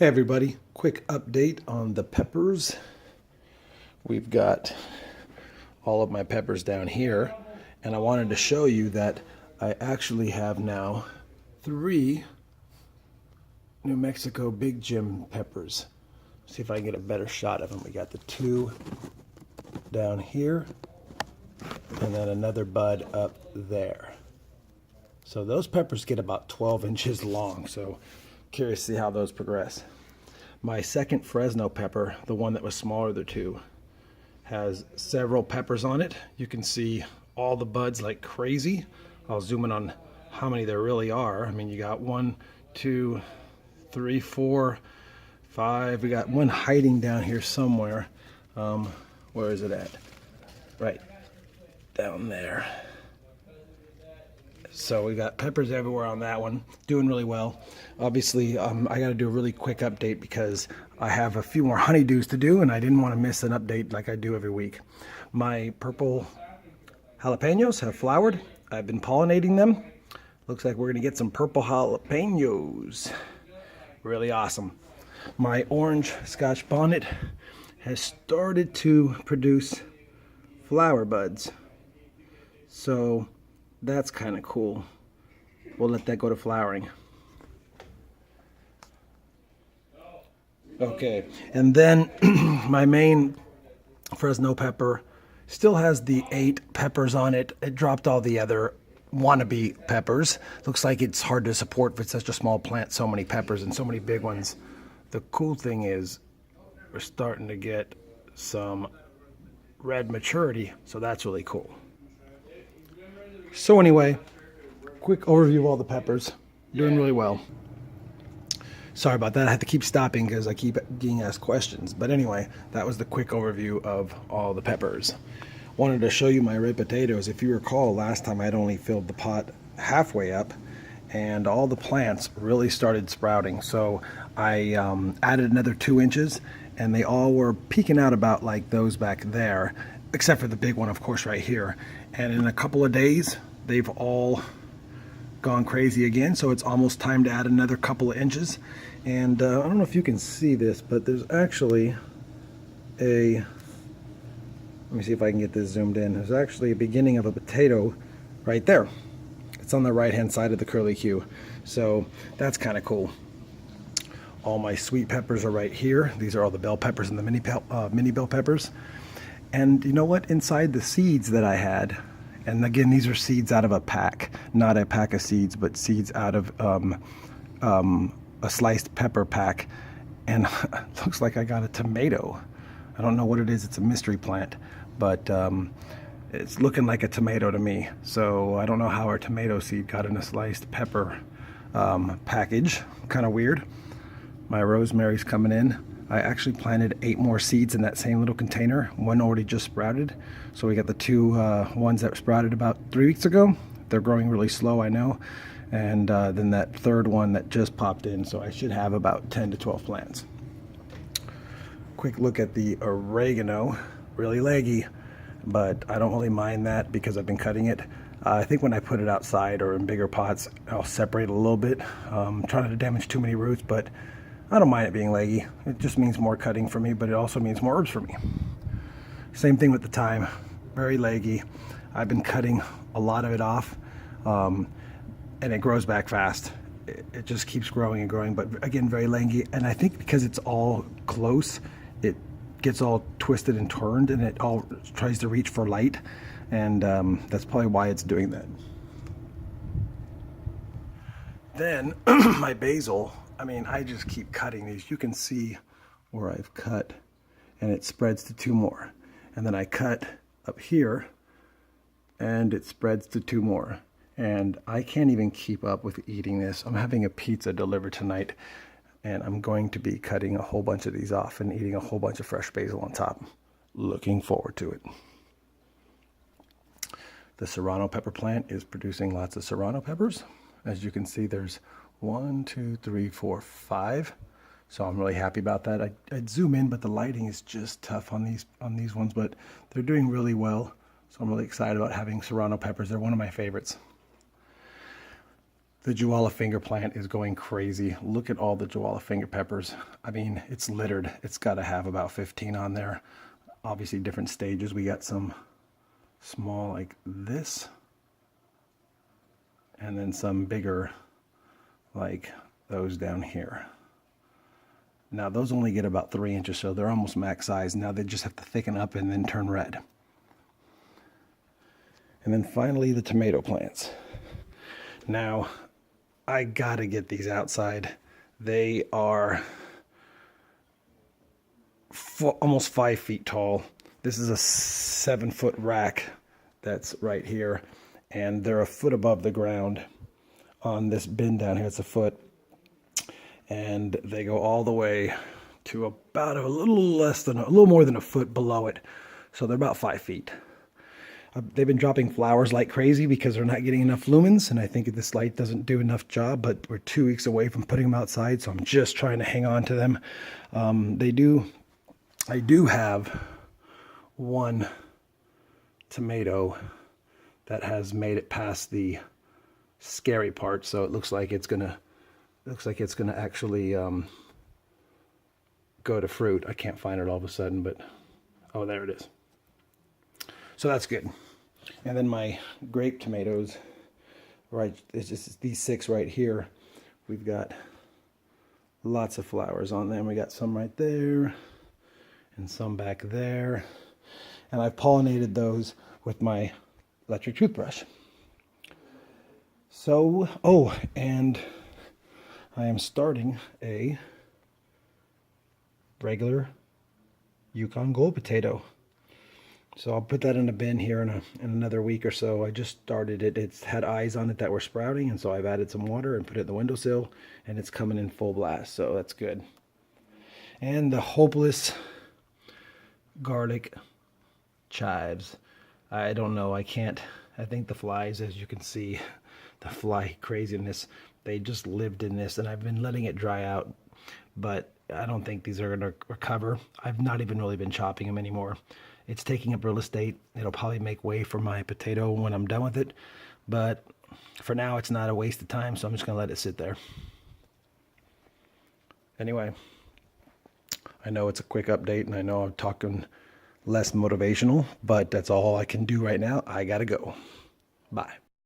Hey everybody, quick update on the peppers. We've got all of my peppers down here, and I wanted to show you that I actually have now 3 New Mexico Big Jim peppers. See if I can get a better shot of them. We got the 2 down here, and then another bud up there. So those peppers get about 12 inches long, so curious to see how those progress. My second Fresno pepper, the one that was smaller of the 2, has several peppers on it. You can see all the buds like crazy. I'll zoom in on how many there really are. I mean, you got 1, 2, 3, 4, 5. We got one hiding down here somewhere. Where is it at? Right down there. So we got peppers everywhere on that one, doing really well. Obviously, I got to do a really quick update because I have a few more honeydews to do, and I didn't want to miss an update like I do every week. My purple jalapenos have flowered. I've been pollinating them. Looks like we're going to get some purple jalapenos. Really awesome. My orange Scotch bonnet has started to produce flower buds. So that's kind of cool. We'll let that go to flowering. Okay, and then my main Fresno pepper still has the 8 peppers on it. It dropped all the other wannabe peppers. Looks like it's hard to support with such a small plant, so many peppers and so many big ones. The cool thing is we're starting to get some red maturity, so that's really cool. So anyway, quick overview of all the peppers. Doing really well. Sorry about that. I had to keep stopping because I keep getting asked questions. But anyway, that was the quick overview of all the peppers. Wanted to show you my red potatoes. If you recall, last time I'd only filled the pot halfway up, and all the plants really started sprouting. So I added another 2 inches, and they all were peeking out about like those back there, except for the big one, of course, right here. And in a couple of days, they've all gone crazy again, so it's almost time to add another couple of inches. And I don't know if you can see this, but there's actually let me see if I can get this zoomed in. There's actually a beginning of a potato right there. It's on the right hand side of the curlicue, so that's kind of cool. All my sweet peppers are right here. These are all the bell peppers and the mini bell peppers. And you know what? Inside the seeds that I had, and again, these are seeds out of a pack, not a pack of seeds, but seeds out of a sliced pepper pack. And it looks like I got a tomato. I don't know what it is. It's a mystery plant, but it's looking like a tomato to me. So I don't know how our tomato seed got in a sliced pepper package. Kind of weird. My rosemary's coming in. I actually planted 8 more seeds in that same little container. One already just sprouted. So we got the 2 ones that sprouted about 3 weeks ago. They're growing really slow, I know. And then that 3rd one that just popped in. So I should have about 10 to 12 plants. Quick look at the oregano. Really leggy, but I don't really mind that because I've been cutting it. I think when I put it outside or in bigger pots, I'll separate it a little bit. Trying not to damage too many roots, but I don't mind it being leggy. It just means more cutting for me, but it also means more herbs for me. Same thing with the thyme. Very leggy. I've been cutting a lot of it off, and it grows back fast. It just keeps growing and growing, but again, very leggy. And I think because it's all close, it gets all twisted and turned, and it all tries to reach for light, and that's probably why it's doing that. Then my basil, I mean, I just keep cutting these. You can see where I've cut, and it spreads to 2 more. And then I cut up here, and it spreads to 2 more. And I can't even keep up with eating this. I'm having a pizza delivered tonight, and I'm going to be cutting a whole bunch of these off and eating a whole bunch of fresh basil on top. Looking forward to it. The Serrano pepper plant is producing lots of Serrano peppers. As you can see, there's 1, 2, 3, 4, 5. So I'm really happy about that. I'd zoom in, but the lighting is just tough on these ones, but they're doing really well. So I'm really excited about having Serrano peppers. They're one of my favorites. The Jewala finger plant is going crazy. Look at all the Jewala finger peppers. I mean, it's littered. It's got to have about 15 on there. Obviously different stages. We got some small like this, and then some bigger like those down here. Now those only get about 3 inches, so they're almost max size. Now they just have to thicken up and then turn red. And then finally the tomato plants. Now I gotta get these outside. They are almost 5 feet tall. This is a 7-foot rack that's right here, and they're a foot above the ground on this bin down here. It's a foot, and they go all the way to about a little more than a foot below it. So they're about 5 feet. They've been dropping flowers like crazy because they're not getting enough lumens, and I think this light doesn't do enough job, but we're 2 weeks away from putting them outside, so I'm just trying to hang on to them. I do have one tomato that has made it past the scary part, so it looks like it's gonna actually go to fruit. I can't find it all of a sudden, but oh, there it is. So that's good. And then my grape tomatoes, right, it's just these 6 right here. We've got lots of flowers on them. We got some right there and some back there. And I've pollinated those with my electric toothbrush. So, oh, and I am starting a regular Yukon Gold potato. So I'll put that in a bin here in another week or so. I just started it. It's had eyes on it that were sprouting, and so I've added some water and put it in the windowsill, and it's coming in full blast, so that's good. And the hopeless garlic chives. I don't know. I think the flies, as you can see, the fly craziness, they just lived in this, and I've been letting it dry out, but I don't think these are going to recover. I've not even really been chopping them anymore. It's taking up real estate. It'll probably make way for my potato when I'm done with it, but for now it's not a waste of time, so I'm just going to let it sit there. Anyway, I know it's a quick update, and I know I'm talking less motivational, but that's all I can do right now. I gotta go. Bye.